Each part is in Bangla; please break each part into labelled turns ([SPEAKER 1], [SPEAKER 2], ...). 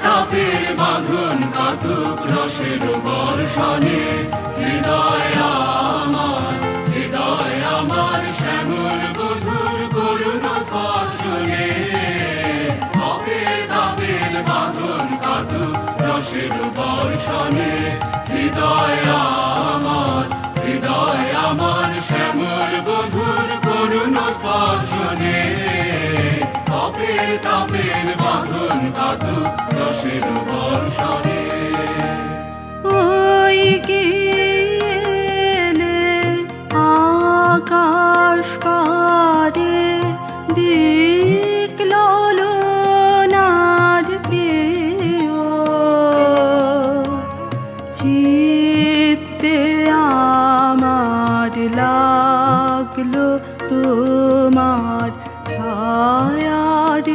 [SPEAKER 1] তাপের বাঁধন কাটুক রসের বর্ষণে। হৃদয় আমার শ্যামল বধুর করুণ স্পর্শনে। তাপের বাঁধন কাটুক রসের বর্ষণে। হৃদয় আমার শ্যামল বধুর করুণ স্পর্শনে। তাপের বাঁধন কাটুক রসের বর্ষণে।
[SPEAKER 2] ওই গেলে আকাশ পারে দিকললনার প্রিয় চিত্তে আমার লাগলো তোমার ছায়ার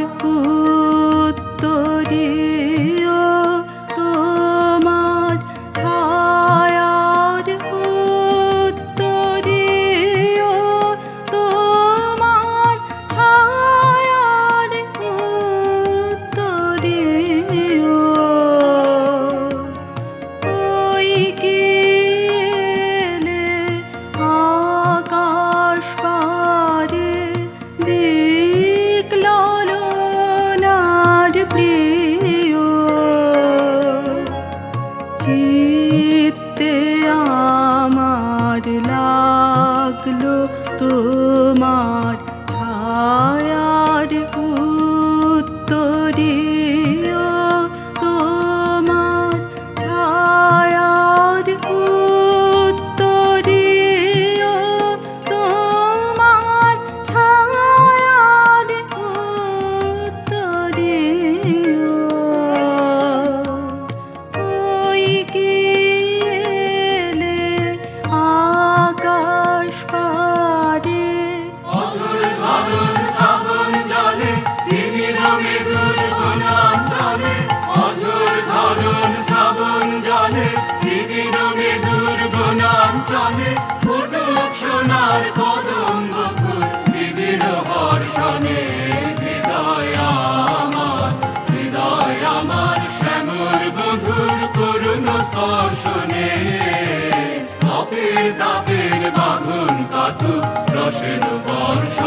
[SPEAKER 2] উত্তরীয়। তোমার ছায়ার উত্তরীয়। তোমার ছায়ার উত্তরীয়। ওই গেলে আকাশ পারে দিকললনার প্রিয় চিত্তে আমার লাগলো তোমার ছায়ার উত্তরীয়। তোমার ছায়ার উত্তরীয়। তোমার ছায়ার উত্তরীয়। ওই গেলে আকাশ পারে
[SPEAKER 1] অঝোর ঝরণ শ্রাবণ জলে তিমির মৃদুর বনাঞ্চলে। অঝোর ঝরণ শ্রাবণ জলে তিমির মৃদুর বনাঞ্চলে। ফুটুক সোনার কদম্ব ফুল নিবিড় হর্ষণে। হৃদয় আমার শ্যামল বধুর করুণ স্পর্শনে। তাপের বাঁধন কাটুক রসের বর্ষণে।